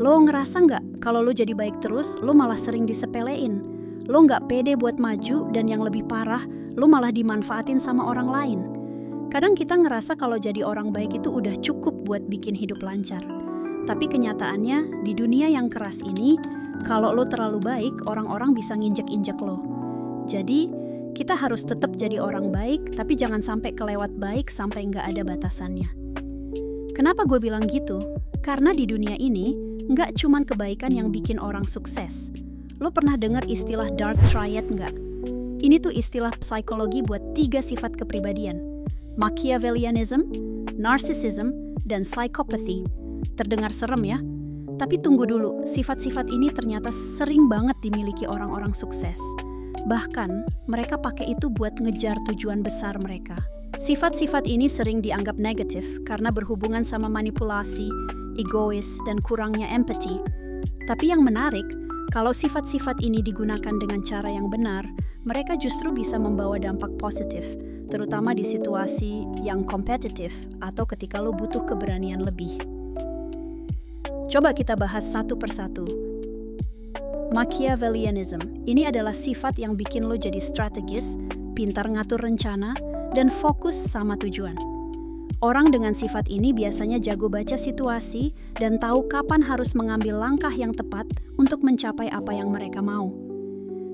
Lo ngerasa nggak kalau lo jadi baik terus, lo malah sering disepelein? Lo nggak pede buat maju dan yang lebih parah, lo malah dimanfaatin sama orang lain. Kadang kita ngerasa kalau jadi orang baik itu udah cukup buat bikin hidup lancar. Tapi kenyataannya, di dunia yang keras ini, kalau lo terlalu baik, orang-orang bisa nginjek-injek lo. Jadi, kita harus tetap jadi orang baik, tapi jangan sampai kelewat baik sampai nggak ada batasannya. Kenapa gue bilang gitu? Karena di dunia ini, nggak cuman kebaikan yang bikin orang sukses. Lo pernah dengar istilah dark triad nggak? Ini tuh istilah psikologi buat 3 sifat kepribadian. Machiavellianism, narcissism, dan psychopathy. Terdengar serem ya? Tapi tunggu dulu, sifat-sifat ini ternyata sering banget dimiliki orang-orang sukses. Bahkan, mereka pakai itu buat ngejar tujuan besar mereka. Sifat-sifat ini sering dianggap negatif karena berhubungan sama manipulasi, egois, dan kurangnya empati. Tapi yang menarik, kalau sifat-sifat ini digunakan dengan cara yang benar, mereka justru bisa membawa dampak positif, terutama di situasi yang kompetitif atau ketika lo butuh keberanian lebih. Coba kita bahas satu persatu. Machiavellianism, ini adalah sifat yang bikin lo jadi strategis, pintar ngatur rencana, dan fokus sama tujuan. Orang dengan sifat ini biasanya jago baca situasi dan tahu kapan harus mengambil langkah yang tepat untuk mencapai apa yang mereka mau.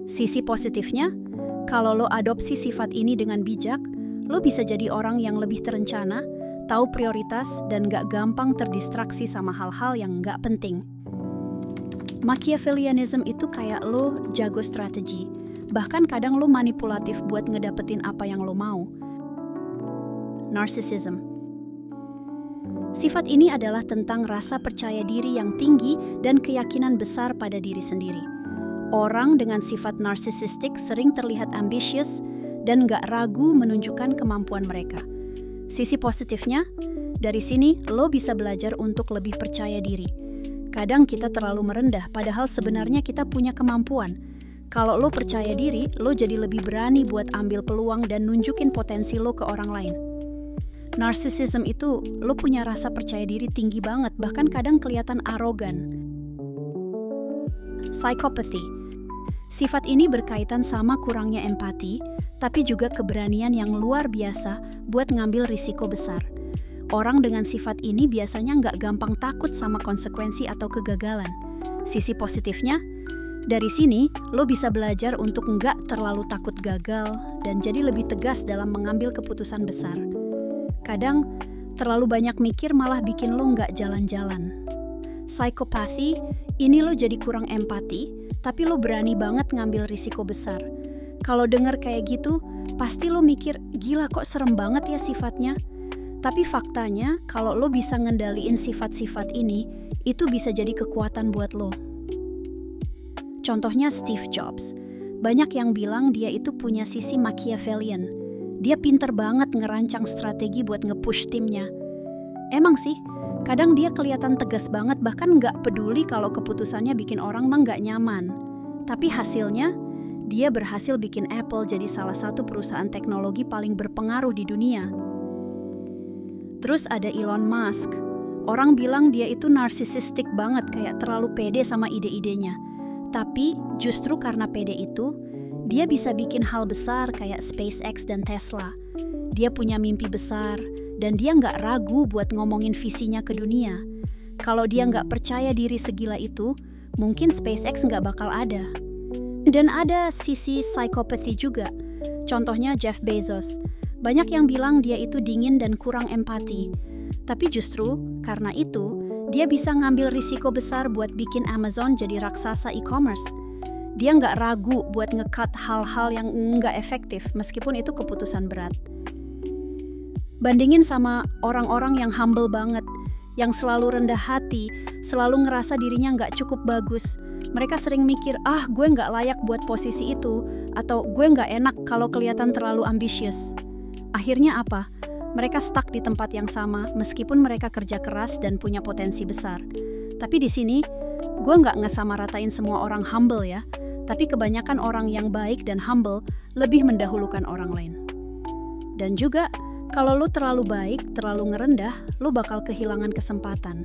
Sisi positifnya, kalau lo adopsi sifat ini dengan bijak, lo bisa jadi orang yang lebih terencana, tahu prioritas, dan gak gampang terdistraksi sama hal-hal yang gak penting. Machiavellianism itu kayak lo jago strategi, bahkan kadang lo manipulatif buat ngedapetin apa yang lo mau. Narcissism. Sifat ini adalah tentang rasa percaya diri yang tinggi dan keyakinan besar pada diri sendiri. Orang dengan sifat narsisistik sering terlihat ambisius dan gak ragu menunjukkan kemampuan mereka. Sisi positifnya, dari sini lo bisa belajar untuk lebih percaya diri. Kadang kita terlalu merendah, padahal sebenarnya kita punya kemampuan. Kalau lo percaya diri, lo jadi lebih berani buat ambil peluang dan nunjukin potensi lo ke orang lain. Narcissism itu, lo punya rasa percaya diri tinggi banget, bahkan kadang kelihatan arogan. Psychopathy. Sifat ini berkaitan sama kurangnya empati, tapi juga keberanian yang luar biasa buat ngambil risiko besar. Orang dengan sifat ini biasanya nggak gampang takut sama konsekuensi atau kegagalan. Sisi positifnya, dari sini lo bisa belajar untuk nggak terlalu takut gagal dan jadi lebih tegas dalam mengambil keputusan besar. Kadang, terlalu banyak mikir malah bikin lo nggak jalan-jalan. Psychopathy, ini lo jadi kurang empati, tapi lo berani banget ngambil risiko besar. Kalau denger kayak gitu, pasti lo mikir, gila kok serem banget ya sifatnya. Tapi faktanya, kalau lo bisa ngendaliin sifat-sifat ini, itu bisa jadi kekuatan buat lo. Contohnya Steve Jobs. Banyak yang bilang dia itu punya sisi Machiavellian. Dia pinter banget ngerancang strategi buat nge-push timnya. Emang sih, kadang dia kelihatan tegas banget, bahkan nggak peduli kalau keputusannya bikin orang nggak nyaman. Tapi hasilnya, dia berhasil bikin Apple jadi salah satu perusahaan teknologi paling berpengaruh di dunia. Terus ada Elon Musk. Orang bilang dia itu narsisistik banget, kayak terlalu pede sama ide-idenya. Tapi justru karena pede itu, dia bisa bikin hal besar kayak SpaceX dan Tesla. Dia punya mimpi besar, dan dia nggak ragu buat ngomongin visinya ke dunia. Kalau dia nggak percaya diri segila itu, mungkin SpaceX nggak bakal ada. Dan ada sisi psychopathy juga. Contohnya Jeff Bezos. Banyak yang bilang dia itu dingin dan kurang empati. Tapi justru karena itu, dia bisa ngambil risiko besar buat bikin Amazon jadi raksasa e-commerce. Dia nggak ragu buat nge-cut hal-hal yang nggak efektif, meskipun itu keputusan berat. Bandingin sama orang-orang yang humble banget, yang selalu rendah hati, selalu ngerasa dirinya nggak cukup bagus. Mereka sering mikir, gue nggak layak buat posisi itu, atau gue nggak enak kalau kelihatan terlalu ambisius. Akhirnya apa? Mereka stuck di tempat yang sama, meskipun mereka kerja keras dan punya potensi besar. Tapi di sini, gue nggak ngesamaratain semua orang humble ya, tapi kebanyakan orang yang baik dan humble lebih mendahulukan orang lain. Dan juga, kalau lo terlalu baik, terlalu ngerendah, lo bakal kehilangan kesempatan.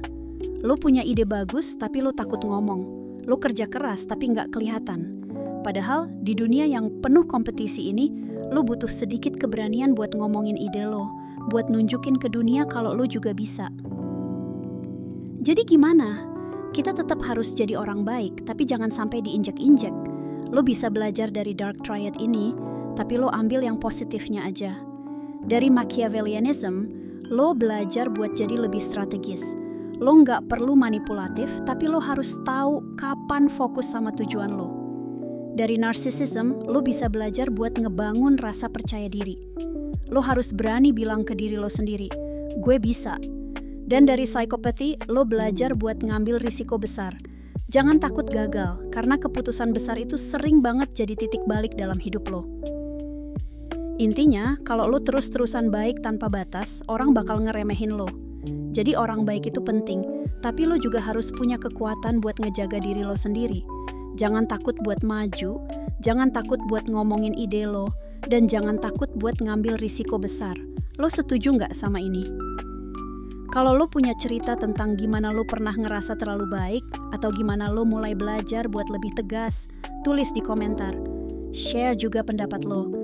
Lo punya ide bagus tapi lo takut ngomong. Lo kerja keras tapi nggak kelihatan. Padahal di dunia yang penuh kompetisi ini, lo butuh sedikit keberanian buat ngomongin ide lo, buat nunjukin ke dunia kalau lo juga bisa. Jadi gimana? Kita tetap harus jadi orang baik, tapi jangan sampai diinjek-injek. Lo bisa belajar dari Dark Triad ini, tapi lo ambil yang positifnya aja. Dari Machiavellianism, lo belajar buat jadi lebih strategis. Lo nggak perlu manipulatif, tapi lo harus tahu kapan fokus sama tujuan lo. Dari Narcissism, lo bisa belajar buat ngebangun rasa percaya diri. Lo harus berani bilang ke diri lo sendiri, gue bisa. Dan dari Psychopathy, lo belajar buat ngambil risiko besar. Jangan takut gagal, karena keputusan besar itu sering banget jadi titik balik dalam hidup lo. Intinya, kalau lo terus-terusan baik tanpa batas, orang bakal ngeremehin lo. Jadi orang baik itu penting, tapi lo juga harus punya kekuatan buat ngejaga diri lo sendiri. Jangan takut buat maju, jangan takut buat ngomongin ide lo, dan jangan takut buat ngambil risiko besar. Lo setuju nggak sama ini? Kalau lo punya cerita tentang gimana lo pernah ngerasa terlalu baik, atau gimana lo mulai belajar buat lebih tegas, tulis di komentar. Share juga pendapat lo.